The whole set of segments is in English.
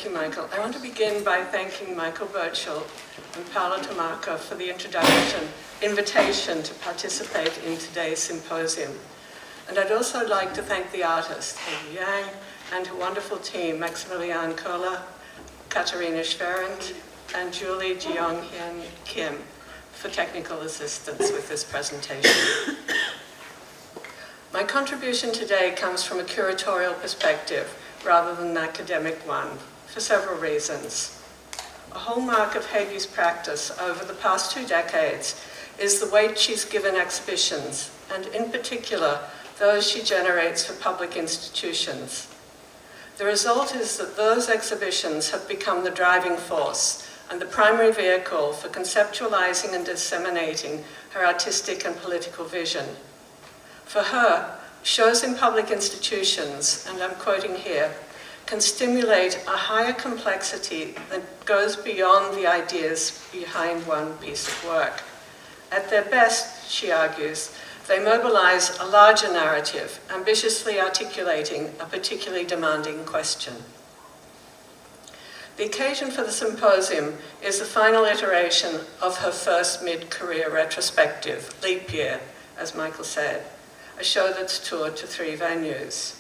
Thank you, Michael. I want to begin by thanking Michael Birchall and Paola Tomaco for the invitation to participate in today's symposium. And I'd also like to thank the artist, Haegue Yang, and her wonderful team, Maximilian Kohler, Katharina Schwerent, and Julie Jeong-Hyun Kim, for technical assistance with this presentation. My contribution today comes from a curatorial perspective rather than an academic one, for several reasons. A hallmark of Haegue's practice over the past 2 decades is the weight she's given exhibitions, and in particular, those she generates for public institutions. The result is that those exhibitions have become the driving force and the primary vehicle for conceptualizing and disseminating her artistic and political vision. For her, shows in public institutions, and I'm quoting here, can stimulate a higher complexity that goes beyond the ideas behind one piece of work. At their best, she argues, they mobilize a larger narrative, ambitiously articulating a particularly demanding question. The occasion for the symposium is the final iteration of her first mid-career retrospective, Leap Year, as Michael said, a show that's toured to 3 venues.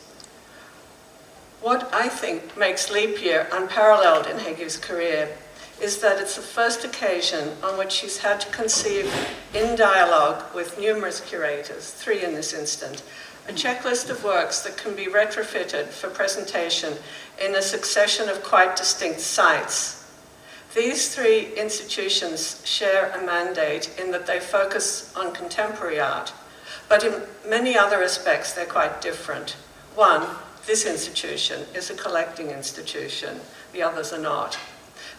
What I think makes Leap Year unparalleled in Haegue's career is that it's the first occasion on which she's had to conceive, in dialogue with numerous curators, 3 in this instant, a checklist of works that can be retrofitted for presentation in a succession of quite distinct sites. These 3 institutions share a mandate in that they focus on contemporary art, but in many other respects they're quite different. One, this institution is a collecting institution, the others are not.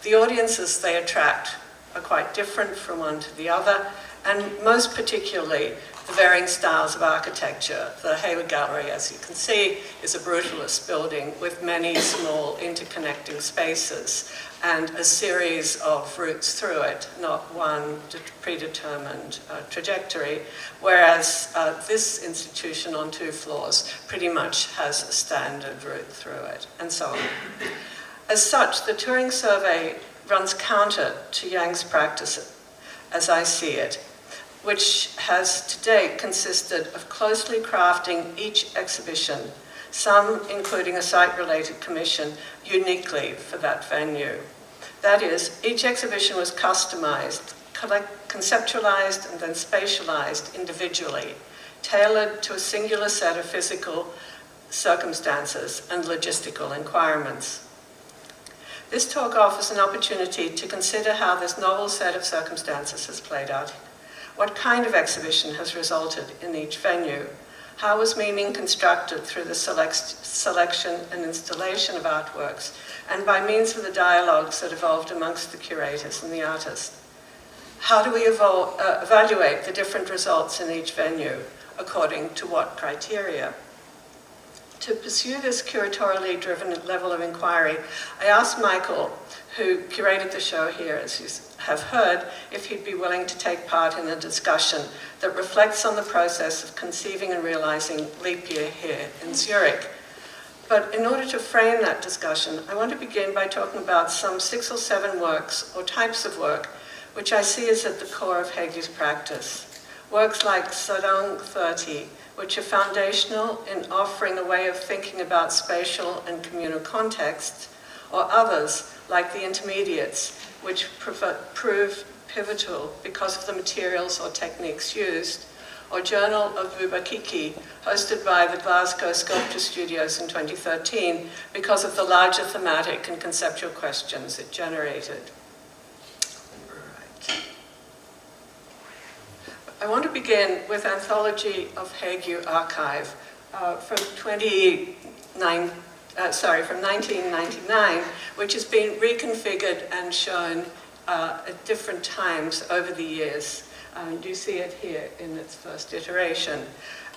The audiences they attract are quite different from one to the other, and most particularly, the varying styles of architecture. The Haegue Gallery, as you can see, is a brutalist building with many small interconnecting spaces and a series of routes through it, not one predetermined trajectory, whereas this institution on 2 floors pretty much has a standard route through it, and so on. As such, the touring survey runs counter to Yang's practice, as I see it, which has to date consisted of closely crafting each exhibition, some including a site-related commission uniquely for that venue. That is, each exhibition was customized, conceptualized, and then spatialized individually, tailored to a singular set of physical circumstances and logistical requirements. This talk offers an opportunity to consider how this novel set of circumstances has played out. What kind of exhibition has resulted in each venue? How was meaning constructed through the selection and installation of artworks, and by means of the dialogues that evolved amongst the curators and the artists? How do we evaluate the different results in each venue, according to what criteria? To pursue this curatorially driven level of inquiry, I asked Michael, who curated the show here, as you have heard, if he'd be willing to take part in a discussion that reflects on the process of conceiving and realizing Leap Year here in Zurich. But in order to frame that discussion, I want to begin by talking about some 6 or 7 works or types of work which I see as at the core of Haegue's practice. Works like Sarang 30, which are foundational in offering a way of thinking about spatial and communal contexts, or others, like the intermediates, which prove pivotal because of the materials or techniques used, or Journal of Bubakiki, hosted by the Glasgow Sculpture Studios in 2013, because of the larger thematic and conceptual questions it generated. Right. I want to begin with Anthology of Haegue Archive from 1999, which has been reconfigured and shown at different times over the years. You see it here in its first iteration.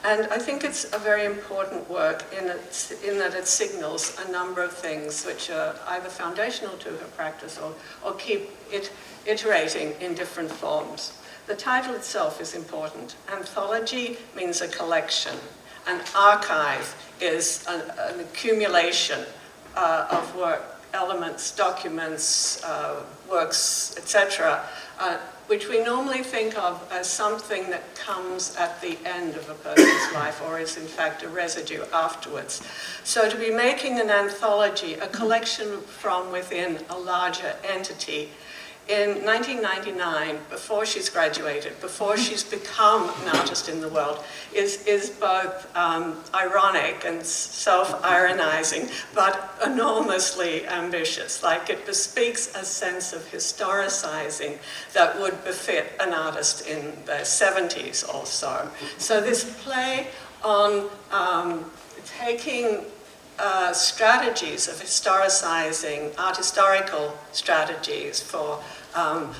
And I think it's a very important work in that it signals a number of things which are either foundational to her practice or keep it iterating in different forms. The title itself is important. Anthology means a collection. An archive is an accumulation of work elements, documents, works, etc., which we normally think of as something that comes at the end of a person's life or is in fact a residue afterwards. So to be making an anthology, a collection from within a larger entity, in 1999, before she's graduated, before she's become an artist in the world, is both ironic and self-ironizing, but enormously ambitious. Like, it bespeaks a sense of historicizing that would befit an artist in their 70s or so. So this play on taking strategies of historicizing, art historical strategies for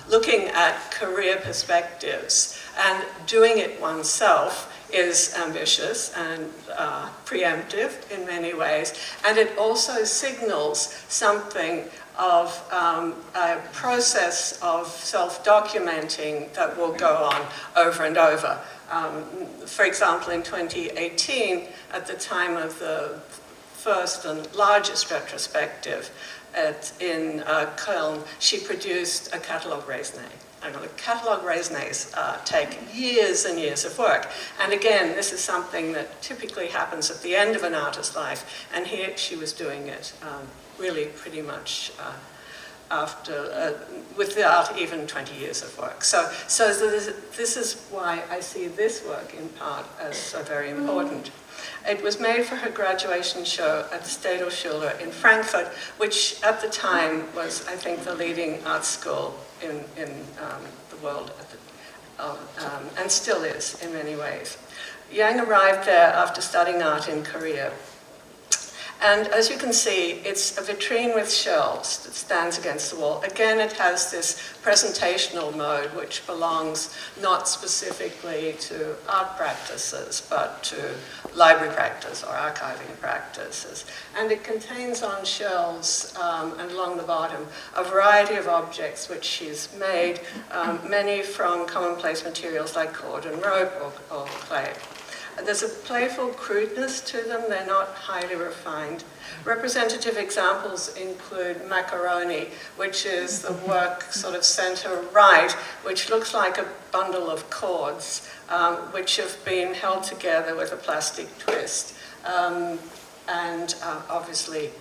looking at career perspectives and doing it oneself is ambitious and preemptive in many ways, and it also signals something of a process of self-documenting that will go on over and over. For example, in 2018, at the time of the first and largest retrospective in Köln, she produced a catalogue raisonné. The catalogue raisonnés take years and years of work. And again, this is something that typically happens at the end of an artist's life. And here she was doing it really pretty much after, without even 20 years of work. So this is why I see this work in part as so very important. It was made for her graduation show at the Städelschule in Frankfurt, which at the time was, I think, the leading art school in the world, and still is in many ways. Yang arrived there after studying art in Korea. And as you can see, it's a vitrine with shelves that stands against the wall. Again, it has this presentational mode, which belongs not specifically to art practices, but to library practice or archiving practices. And it contains on shelves and along the bottom a variety of objects which she's made, many from commonplace materials like cord and rope or clay. There's a playful crudeness to them, they're not highly refined. Representative examples include macaroni, which is the work sort of center right, which looks like a bundle of cords, which have been held together with a plastic twist. Obviously,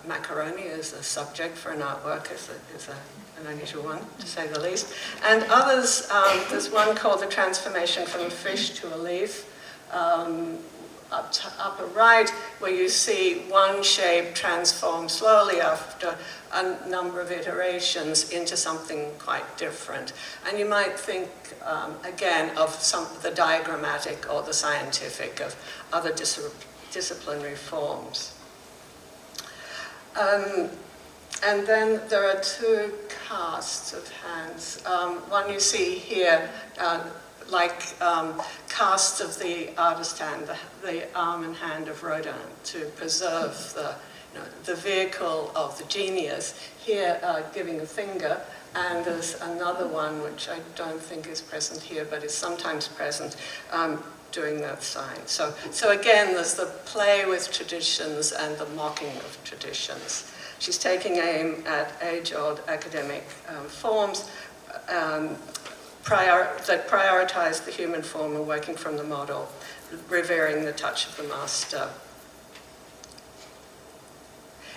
macaroni as a subject for an artwork is an unusual one, to say the least. And others, there's one called The Transformation from a Fish to a Leaf, upper right, where you see one shape transform slowly after a number of iterations into something quite different. And you might think, again, of the diagrammatic or the scientific, of other disciplinary forms. And then there are two casts of hands. One you see here, like casts of the artist hand, the arm and hand of Rodin, to preserve the vehicle of the genius. Here, giving a finger, and there's another one which I don't think is present here, but is sometimes present, doing that sign. So again, there's the play with traditions and the mocking of traditions. She's taking aim at age-old academic forms that prioritize the human form and working from the model, revering the touch of the master.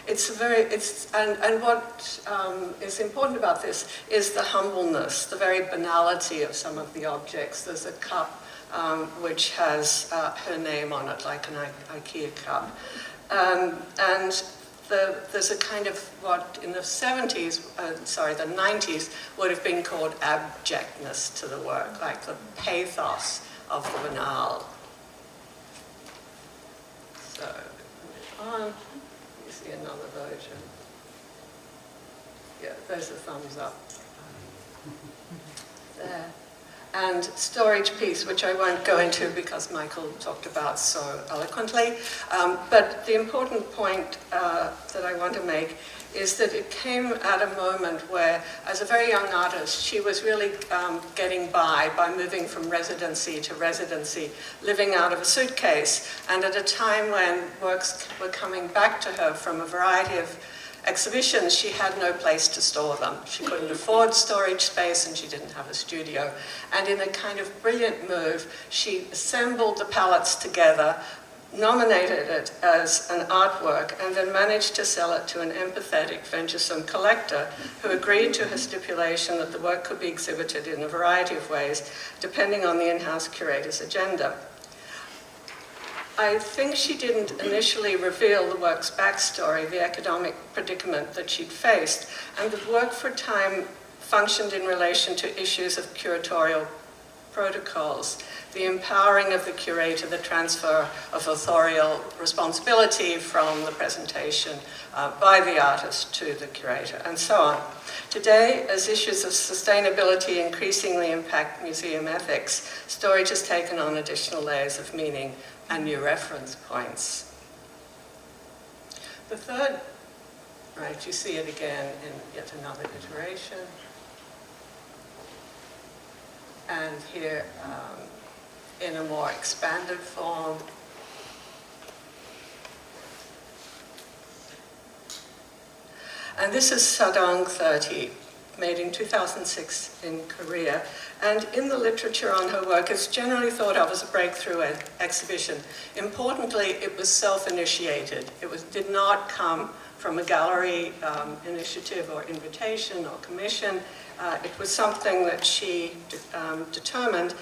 And what is important about this is the humbleness, the very banality of some of the objects. There's a cup which has her name on it, like an IKEA cup. There's a kind of what in the 90s would have been called abjectness to the work, like the pathos of the banal. So, you see another version. Yeah, there's a thumbs up. There. And storage piece, which I won't go into because Michael talked about so eloquently. But the important point that I want to make is that it came at a moment where, as a very young artist, she was really getting by moving from residency to residency, living out of a suitcase. And at a time when works were coming back to her from a variety of exhibitions, she had no place to store them. She couldn't afford storage space and she didn't have a studio. And in a kind of brilliant move, she assembled the palettes together, nominated it as an artwork, and then managed to sell it to an empathetic, venturesome collector who agreed to her stipulation that the work could be exhibited in a variety of ways, depending on the in-house curator's agenda. I think she didn't initially reveal the work's backstory, the economic predicament that she'd faced, and the work for a time functioned in relation to issues of curatorial protocols, the empowering of the curator, the transfer of authorial responsibility from the presentation by the artist to the curator, and so on. Today, as issues of sustainability increasingly impact museum ethics, storage has taken on additional layers of meaning and new reference points. The third, right, you see it again in yet another iteration. And here, in a more expanded form. And this is Sadong 30, made in 2006 in Korea. And in the literature on her work, it's generally thought of as a breakthrough exhibition. Importantly, it was self-initiated. It did not come from a gallery initiative or invitation or commission. It was something that she determined.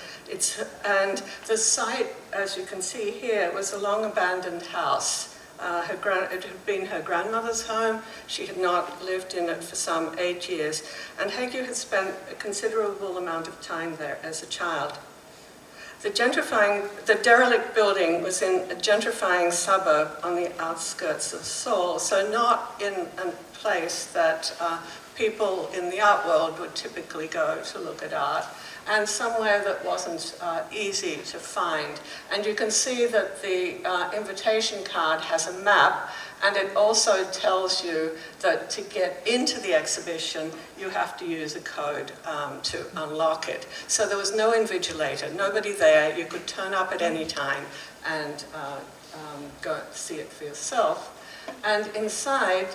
And the site, as you can see here, was a long-abandoned house. It had been her grandmother's home. She had not lived in it for some 8 years. And Haegue had spent a considerable amount of time there as a child. The derelict building was in a gentrifying suburb on the outskirts of Seoul, so not in a place that people in the art world would typically go to look at art, and somewhere that wasn't easy to find. And you can see that the invitation card has a map, and it also tells you that to get into the exhibition, you have to use a code to unlock it. So there was no invigilator, nobody there. You could turn up at any time and go see it for yourself. And inside,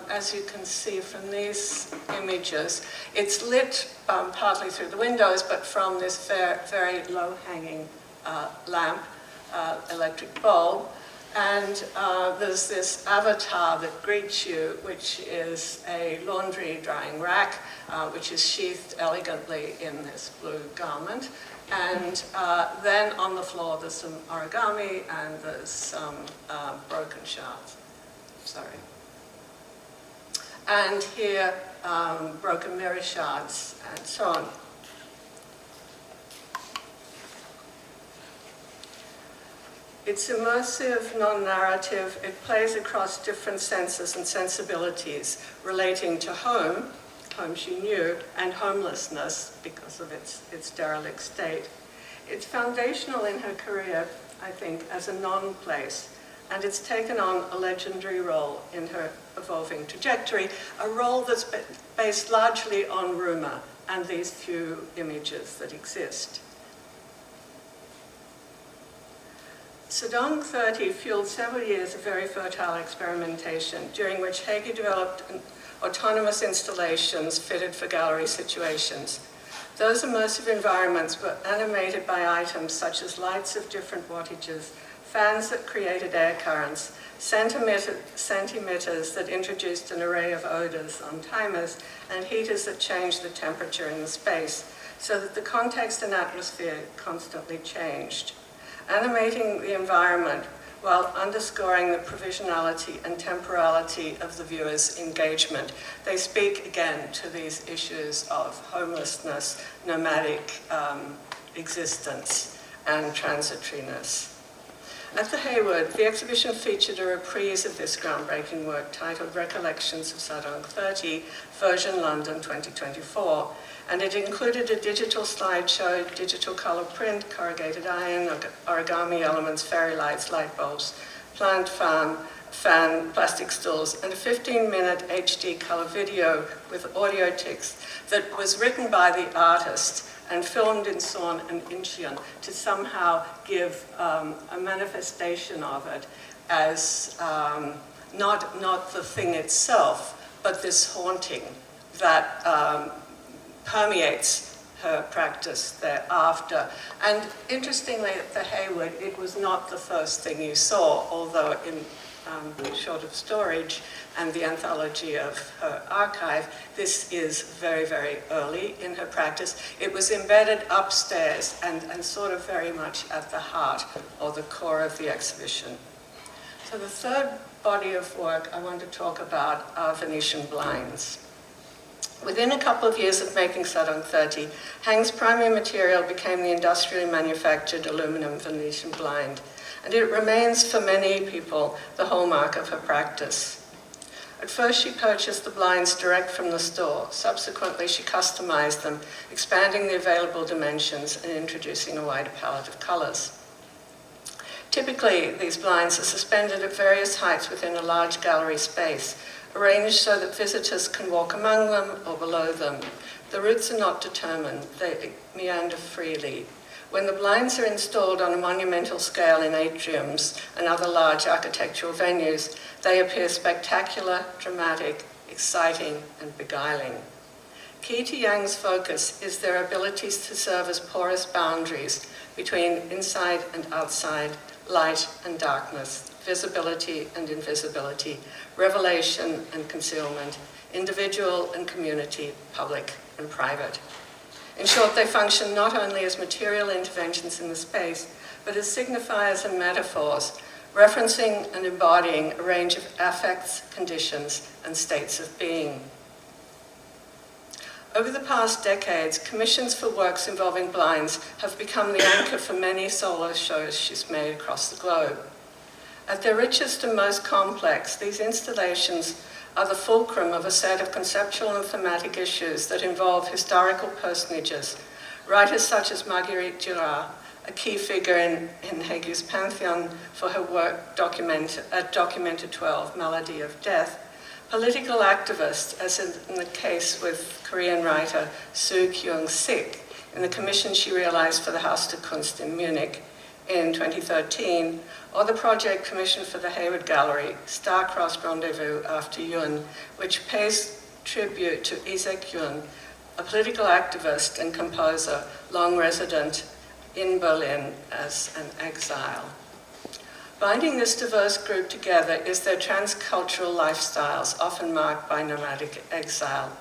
as you can see from these images, it's lit partly through the windows, but from this very low-hanging lamp, electric bulb. And there's this avatar that greets you, which is a laundry drying rack, which is sheathed elegantly in this blue garment. And then on the floor, there's some origami and there's some broken shards. Sorry. And here, broken mirror shards and so on. It's immersive, non-narrative. It plays across different senses and sensibilities relating to home she knew, and homelessness because of its derelict state. It's foundational in her career, I think, as a non-place. And it's taken on a legendary role in her evolving trajectory, a role that's based largely on rumor and these few images that exist. Sadong 30 fueled several years of very fertile experimentation, during which Haegue developed autonomous installations fitted for gallery situations. Those immersive environments were animated by items such as lights of different wattages, fans that created air currents, centimeters that introduced an array of odors on timers, and heaters that changed the temperature in the space, so that the context and atmosphere constantly changed. Animating the environment while underscoring the provisionality and temporality of the viewer's engagement. They speak again to these issues of homelessness, nomadic existence, and transitoriness. At the Hayward, the exhibition featured a reprise of this groundbreaking work titled Recollections of Sadong 30, version London 2024, and it included a digital slideshow, digital color print, corrugated iron, origami elements, fairy lights, light bulbs, plant fan, plastic stools, and a 15-minute HD color video with audio text that was written by the artist and filmed in Seon and Incheon to somehow give a manifestation of it as not the thing itself, but this haunting that permeates her practice thereafter. And interestingly, at the Hayward, it was not the first thing you saw, although in Short of Storage and the anthology of her archive, this is very, very early in her practice. It was embedded upstairs and sort of very much at the heart or the core of the exhibition. So the third body of work I want to talk about are Venetian blinds. Within a couple of years of making Salon 30, Hang's primary material became the industrially manufactured aluminum Venetian blind, and it remains for many people the hallmark of her practice. At first she purchased the blinds direct from the store. Subsequently she customized them, expanding the available dimensions and introducing a wider palette of colors. Typically, these blinds are suspended at various heights within a large gallery space, arranged so that visitors can walk among them or below them. The routes are not determined, they meander freely. When the blinds are installed on a monumental scale in atriums and other large architectural venues, they appear spectacular, dramatic, exciting, and beguiling. Key to Yang's focus is their abilities to serve as porous boundaries between inside and outside, light and darkness, visibility and invisibility, revelation and concealment, individual and community, public and private. In short, they function not only as material interventions in the space, but as signifiers and metaphors, referencing and embodying a range of affects, conditions, and states of being. Over the past decades, commissions for works involving blinds have become the anchor for many solo shows she's made across the globe. At their richest and most complex, these installations are the fulcrum of a set of conceptual and thematic issues that involve historical personages, writers such as Marguerite Duras, a key figure in Haegue's pantheon for her work Documented 12, Melody of Death, political activists, as in the case with Korean writer Soo Kyung-sik, in the commission she realized for the Haus der Kunst in Munich in 2013, or the project commissioned for the Hayward Gallery, Star-Crossed Rendezvous After Yun, which pays tribute to Isaac Yun, a political activist and composer, long resident in Berlin as an exile. Binding this diverse group together is their transcultural lifestyles, often marked by nomadic exile.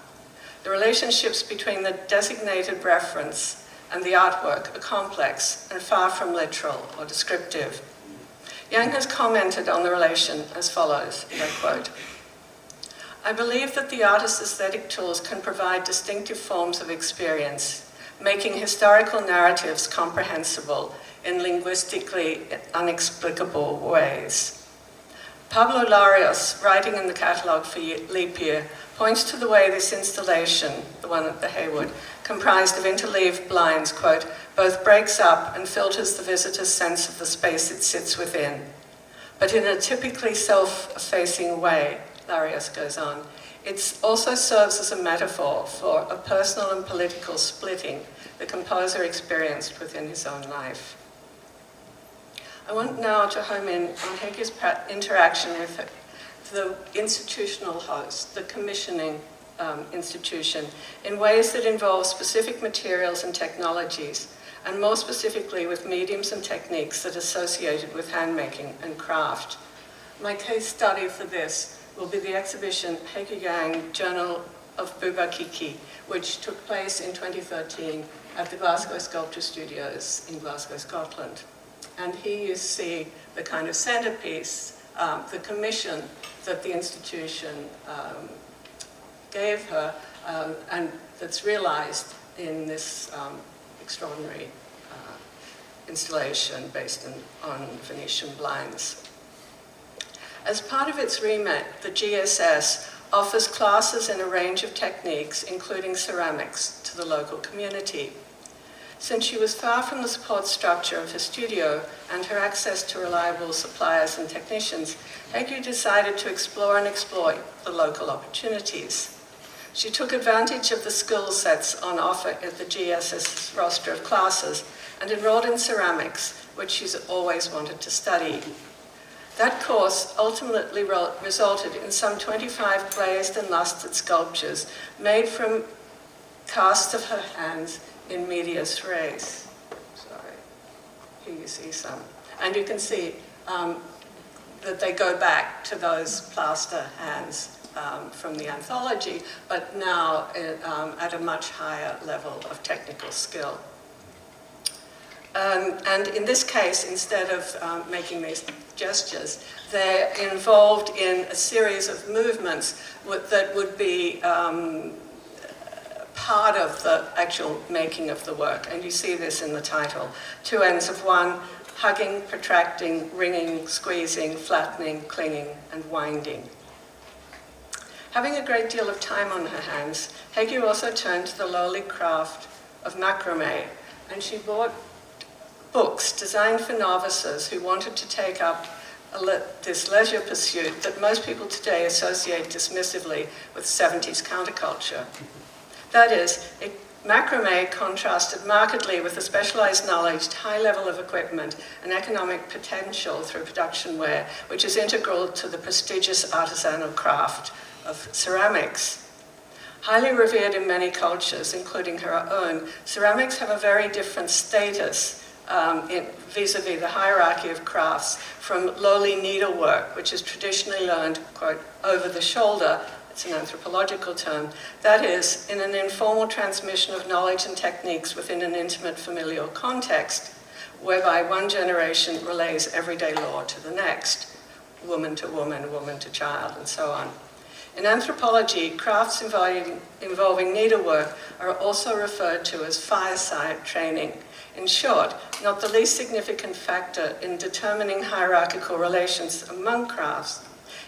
The relationships between the designated reference and the artwork are complex and far from literal or descriptive. Yang has commented on the relation as follows, and I quote, "I believe that the artist's aesthetic tools can provide distinctive forms of experience, making historical narratives comprehensible in linguistically inexplicable ways." Pablo Larios, writing in the catalogue for Leap Year, points to the way this installation, the one at the Hayward, comprised of interleaved blinds, quote, "both breaks up and filters the visitor's sense of the space it sits within. But in a typically self-effacing way," Larios goes on, "it also serves as a metaphor for a personal and political splitting the composer experienced within his own life." I want now to home in on Haegue's interaction with the institutional host, the commissioning institution, in ways that involve specific materials and technologies, and more specifically with mediums and techniques that are associated with handmaking and craft. My case study for this will be the exhibition Haegue Yang, Journal of Bubakiki, which took place in 2013 at the Glasgow Sculpture Studios in Glasgow, Scotland. And here you see the kind of centerpiece, the commission that the institution gave her, and that's realized in this extraordinary installation based on Venetian blinds. As part of its remit, the GSS offers classes in a range of techniques, including ceramics, to the local community. Since she was far from the support structure of her studio and her access to reliable suppliers and technicians, Haegue decided to explore and exploit the local opportunities. She took advantage of the skill sets on offer at the GSS roster of classes and enrolled in ceramics, which she's always wanted to study. That course ultimately resulted in some 25 glazed and lusted sculptures made from casts of her hands in medias res. Sorry, here you see some. And you can see that they go back to those plaster hands from the anthology, but now at a much higher level of technical skill. And in this case, instead of making these gestures, they're involved in a series of movements that would be part of the actual making of the work. And you see this in the title. Two ends of one, hugging, protracting, wringing, squeezing, flattening, clinging, and winding. Having a great deal of time on her hands, Haegue also turned to the lowly craft of macrame, and she bought books designed for novices who wanted to take up this leisure pursuit that most people today associate dismissively with 70s counterculture. That is, macrame contrasted markedly with the specialized knowledge, high level of equipment, and economic potential through production wear, which is integral to the prestigious artisanal craft of ceramics. Highly revered in many cultures, including her own, ceramics have a very different status vis-a-vis the hierarchy of crafts from lowly needlework, which is traditionally learned, quote, over the shoulder. It's an anthropological term. That is, in an informal transmission of knowledge and techniques within an intimate familial context, whereby one generation relays everyday law to the next, woman to woman, woman to child, and so on. In anthropology, crafts involving needlework are also referred to as fireside training. In short, not the least significant factor in determining hierarchical relations among crafts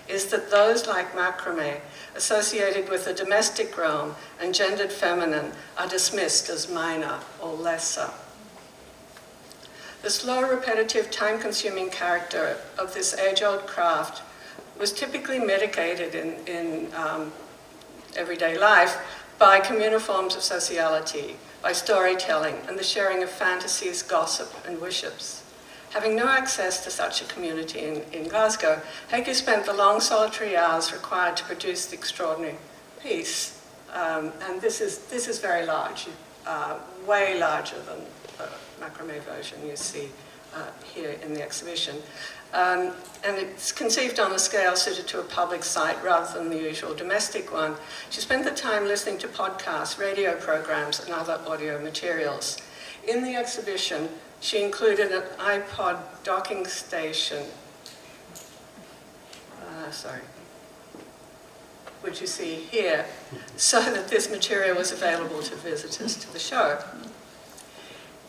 is that those like macrame, associated with the domestic realm and gendered feminine, are dismissed as minor or lesser. The slow, repetitive, time-consuming character of this age-old craft was typically mitigated in everyday life by communal forms of sociality, by storytelling, and the sharing of fantasies, gossip, and wishes. Having no access to such a community in Glasgow, Haegue spent the long solitary hours required to produce the extraordinary piece. And this is very large, way larger than the macrame version you see here in the exhibition. And it's conceived on a scale suited to a public site rather than the usual domestic one. She spent the time listening to podcasts, radio programs, and other audio materials. In the exhibition, she included an iPod docking station, which you see here, so that this material was available to visitors to the show.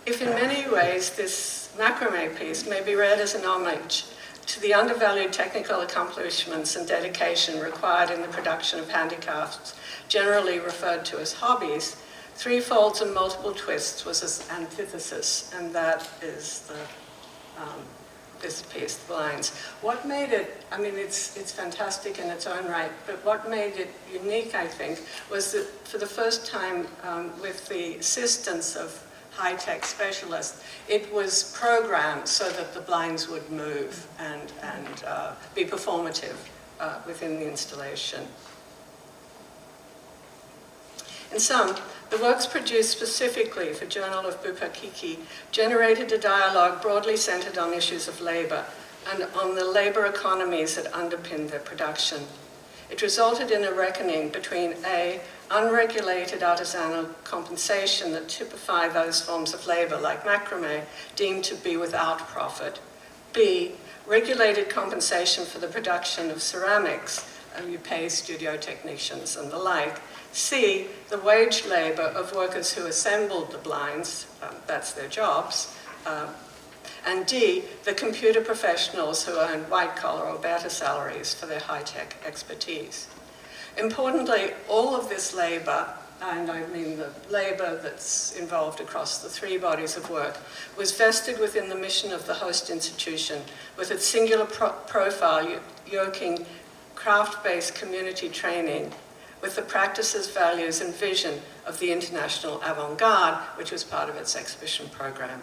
If in many ways this macrame piece may be read as an homage to the undervalued technical accomplishments and dedication required in the production of handicrafts, generally referred to as hobbies, three folds and multiple twists was its antithesis, and that is this piece, The Blinds. What made it, I mean, it's fantastic in its own right, but what made it unique, I think, was that for the first time, with the assistance of high-tech specialists, it was programmed so that the blinds would move and be performative within the installation. In sum, the works produced specifically for Journal of Bupakiki generated a dialogue broadly centered on issues of labor and on the labor economies that underpinned their production. It resulted in a reckoning between A, unregulated artisanal compensation that typify those forms of labor like macrame deemed to be without profit, B, regulated compensation for the production of ceramics, you pay studio technicians and the like, C, the wage labor of workers who assembled the blinds, that's their jobs, and D, the computer professionals who earned white-collar or better salaries for their high-tech expertise. Importantly, all of this labor, and I mean the labor that's involved across the three bodies of work, was vested within the mission of the host institution, with its singular profile yoking craft-based community training with the practices, values, and vision of the international avant-garde, which was part of its exhibition program.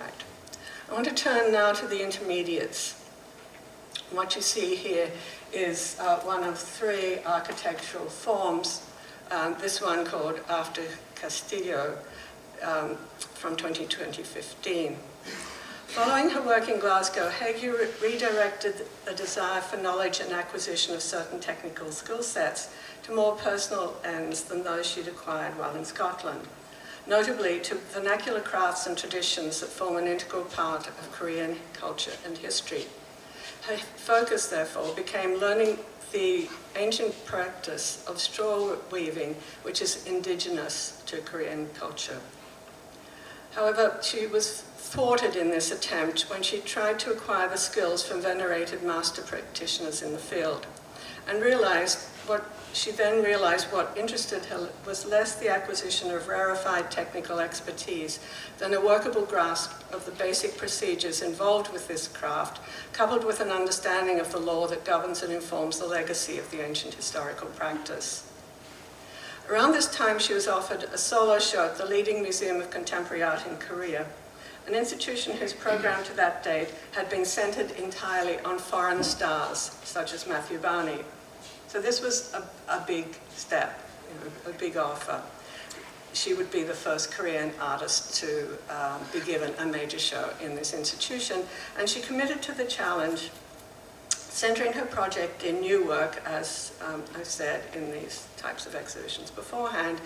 Right. I want to turn now to the intermediates. What you see here is one of three architectural forms, this one called After Castillo from 2015. Following her work in Glasgow, Haegue redirected a desire for knowledge and acquisition of certain technical skill sets to more personal ends than those she'd acquired while in Scotland, notably to vernacular crafts and traditions that form an integral part of Korean culture and history. Her focus, therefore, became learning the ancient practice of straw weaving, which is indigenous to Korean culture. However, she was thwarted in this attempt when she tried to acquire the skills from venerated master practitioners in the field, and she then realized what interested her was less the acquisition of rarefied technical expertise than a workable grasp of the basic procedures involved with this craft, coupled with an understanding of the law that governs and informs the legacy of the ancient historical practice. Around this time, she was offered a solo show at the leading museum of contemporary art in Korea, an institution whose program to that date had been centered entirely on foreign stars, such as Matthew Barney. So this was a big step, a big offer. She would be the first Korean artist to be given a major show in this institution, and she committed to the challenge, centering her project in new work, as I've said in these types of exhibitions beforehand,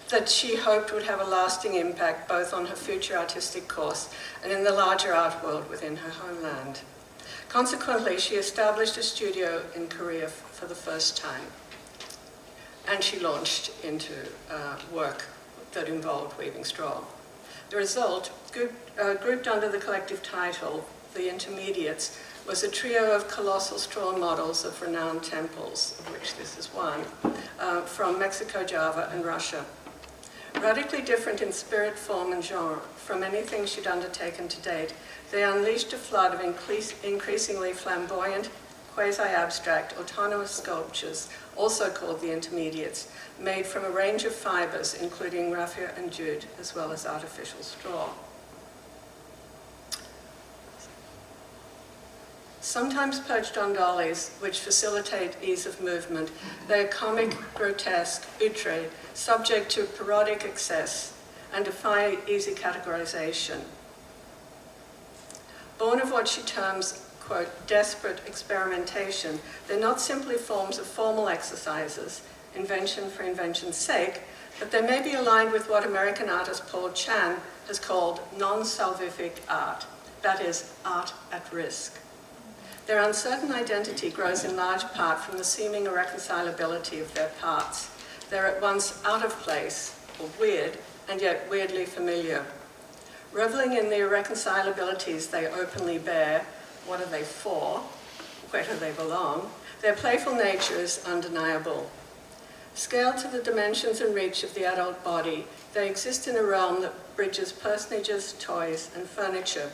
that she hoped would have a lasting impact both on her future artistic course and in the larger art world within her homeland. Consequently, she established a studio in Korea for the first time, and she launched into work that involved weaving straw. The result, grouped under the collective title, The Intermediates, was a trio of colossal straw models of renowned temples, of which this is one, from Mexico, Java, and Russia. Radically different in spirit, form, and genre from anything she'd undertaken to date, they unleashed a flood of increasingly flamboyant, quasi-abstract, autonomous sculptures, also called the Intermediates, made from a range of fibers, including raffia and jute, as well as artificial straw. Sometimes perched on dollies, which facilitate ease of movement, they are comic, grotesque, outre, subject to parodic excess, and defy easy categorization. Born of what she terms, quote, desperate experimentation, they're not simply forms of formal exercises, invention for invention's sake, but they may be aligned with what American artist Paul Chan has called non-salvific art, that is, art at risk. Their uncertain identity grows in large part from the seeming irreconcilability of their parts. They're at once out of place, or weird, and yet weirdly familiar. Reveling in the irreconcilabilities they openly bear, what are they for? Where do they belong? Their playful nature is undeniable. Scaled to the dimensions and reach of the adult body, they exist in a realm that bridges personages, toys, and furniture.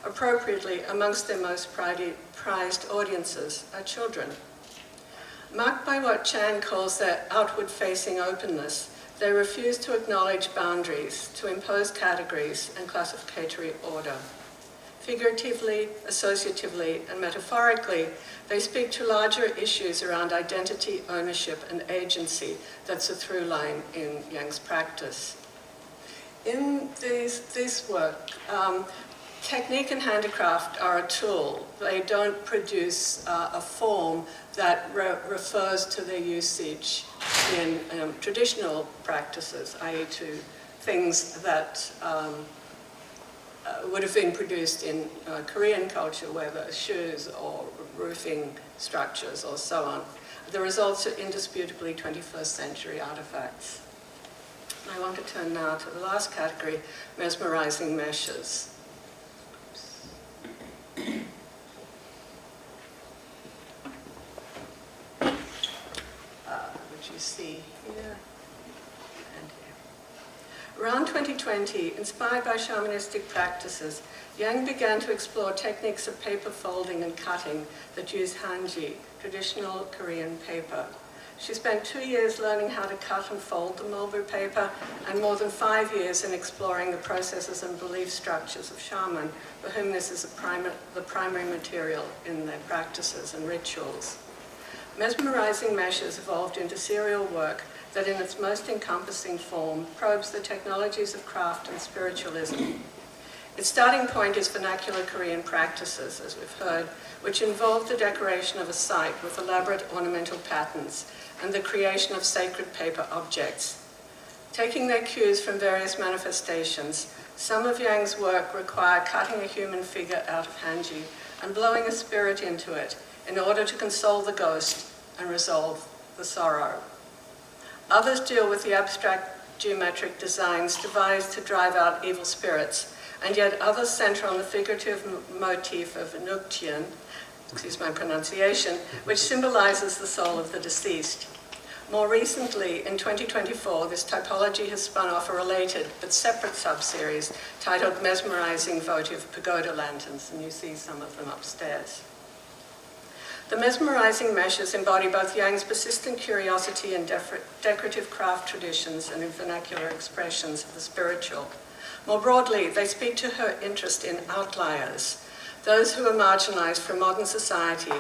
Appropriately, amongst their most prized audiences are children. Marked by what Chan calls their outward-facing openness, they refuse to acknowledge boundaries, to impose categories and classificatory order. Figuratively, associatively, and metaphorically, they speak to larger issues around identity, ownership, and agency that's a through line in Yang's practice. In this work, technique and handicraft are a tool. They don't produce a form that refers to their usage in traditional practices, i.e. to things that would have been produced in Korean culture, whether shoes or roofing structures or so on. The results are indisputably 21st century artifacts. I want to turn now to the last category, mesmerizing meshes. Which you see here and here. Around 2020, inspired by shamanistic practices, Yang began to explore techniques of paper folding and cutting that use hanji, traditional Korean paper. She spent 2 years learning how to cut and fold the mulberry paper, and more than 5 years in exploring the processes and belief structures of shaman, for whom this is the primary material in their practices and rituals. Mesmerizing meshes evolved into serial work that in its most encompassing form probes the technologies of craft and spiritualism. Its starting point is vernacular Korean practices, as we've heard, which involve the decoration of a site with elaborate ornamental patterns and the creation of sacred paper objects. Taking their cues from various manifestations, some of Yang's work require cutting a human figure out of Haegue and blowing a spirit into it in order to console the ghost and resolve the sorrow. Others deal with the abstract geometric designs devised to drive out evil spirits, and yet others center on the figurative motif of nuktian, excuse my pronunciation, which symbolizes the soul of the deceased. More recently, in 2024, this typology has spun off a related but separate sub-series titled Mesmerizing Votive Pagoda Lanterns, and you see some of them upstairs. The mesmerizing meshes embody both Yang's persistent curiosity in decorative craft traditions and in vernacular expressions of the spiritual. More broadly, they speak to her interest in outliers, those who are marginalized from modern society,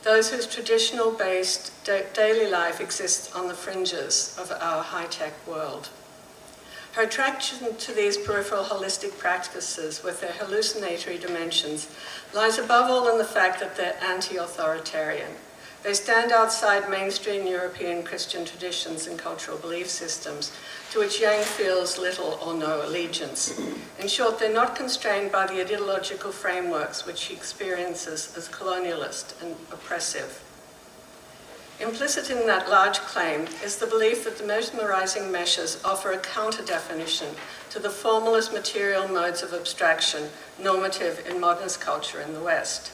those whose traditional-based daily life exists on the fringes of our high-tech world. Her attraction to these peripheral holistic practices with their hallucinatory dimensions lies above all in the fact that they're anti-authoritarian. They stand outside mainstream European Christian traditions and cultural belief systems, to which Yang feels little or no allegiance. In short, they're not constrained by the ideological frameworks which she experiences as colonialist and oppressive. Implicit in that large claim is the belief that the mesmerizing meshes offer a counter-definition to the formalist material modes of abstraction normative in modernist culture in the West.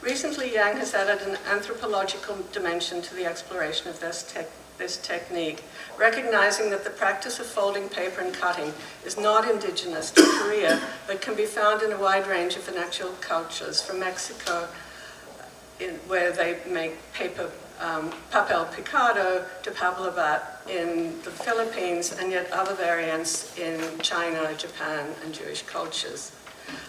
Recently, Yang has added an anthropological dimension to the exploration of this technique, recognizing that the practice of folding paper and cutting is not indigenous to Korea, but can be found in a wide range of vernacular cultures, from Mexico, where they make paper papel picado, to pablabat in the Philippines, and yet other variants in China, Japan, and Jewish cultures.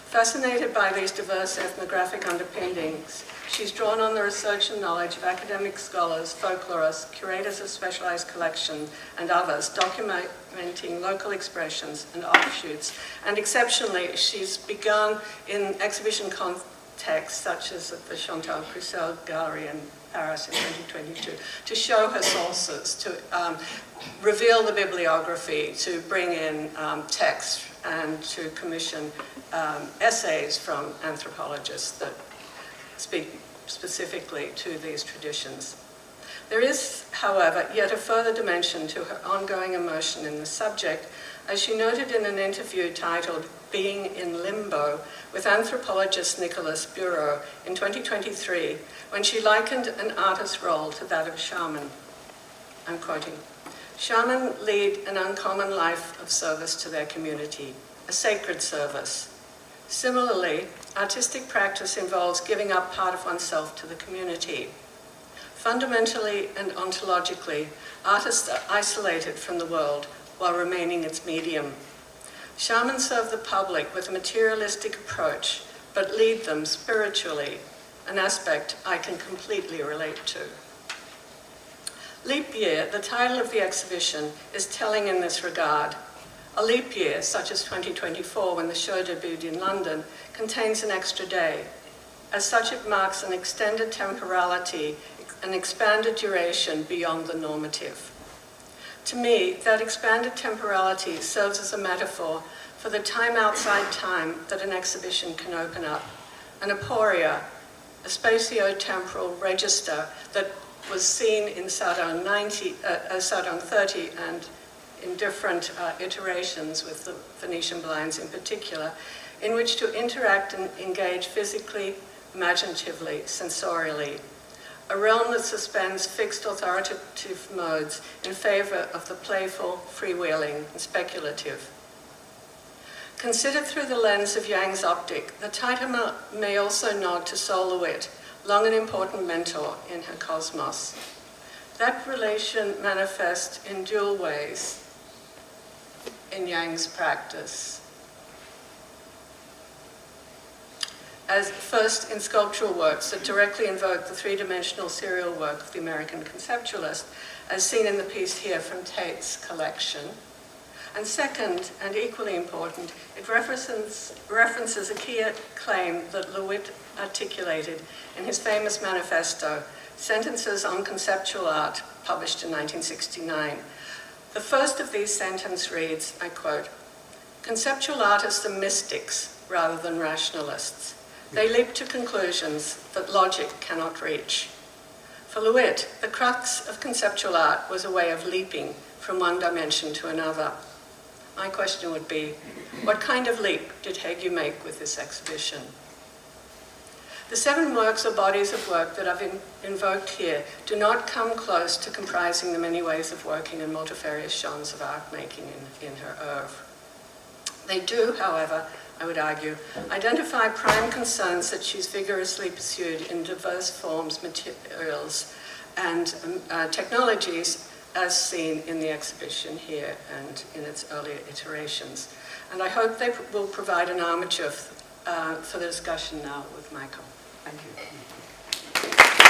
Fascinated by these diverse ethnographic underpinnings, she's drawn on the research and knowledge of academic scholars, folklorists, curators of specialized collections, and others, documenting local expressions and offshoots. And exceptionally, she's begun in exhibition contexts, such as at the Chantal Crussel Gallery in Paris in 2022, to show her sources, to reveal the bibliography, to bring in text, and to commission essays from anthropologists that speak specifically to these traditions. There is, however, yet a further dimension to her ongoing immersion in the subject, as she noted in an interview titled Being in Limbo with anthropologist Nicholas Bureau in 2023, when she likened an artist's role to that of a shaman. I'm quoting, "Shaman lead an uncommon life of service to their community, a sacred service. Similarly, artistic practice involves giving up part of oneself to the community. Fundamentally and ontologically, artists are isolated from the world while remaining its medium. Shamans serve the public with a materialistic approach, but lead them spiritually, an aspect I can completely relate to." Leap year, the title of the exhibition, is telling in this regard. A leap year, such as 2024, when the show debuted in London, contains an extra day. As such, it marks an extended temporality, an expanded duration beyond the normative. To me, that expanded temporality serves as a metaphor for the time outside time that an exhibition can open up, an aporia, a spatio-temporal register that was seen in Sardone 30 and in different iterations with the Venetian blinds in particular, in which to interact and engage physically, imaginatively, sensorially. A realm that suspends fixed authoritative modes in favor of the playful, freewheeling, and speculative. Considered through the lens of Yang's optic, the title may also nod to Sol LeWitt, long an important mentor in her cosmos. That relation manifests in dual ways in Yang's practice. As first in sculptural works that directly invoke the three-dimensional serial work of the American conceptualist, as seen in the piece here from Tate's collection. And second, and equally important, it references a key claim that Lewitt articulated in his famous manifesto, Sentences on Conceptual Art, published in 1969. The first of these sentences reads, I quote, "Conceptual artists are mystics rather than rationalists. They leap to conclusions that logic cannot reach." For Lewitt, the crux of conceptual art was a way of leaping from one dimension to another. My question would be, what kind of leap did Haegue make with this exhibition? The 7 works or bodies of work that I've invoked here do not come close to comprising the many ways of working and multifarious genres of art making in her oeuvre. They do, however, I would argue, identify prime concerns that she's vigorously pursued in diverse forms, materials, and technologies, as seen in the exhibition here and in its earlier iterations. And I hope they will provide an armature for the discussion now with Michael. Thank you.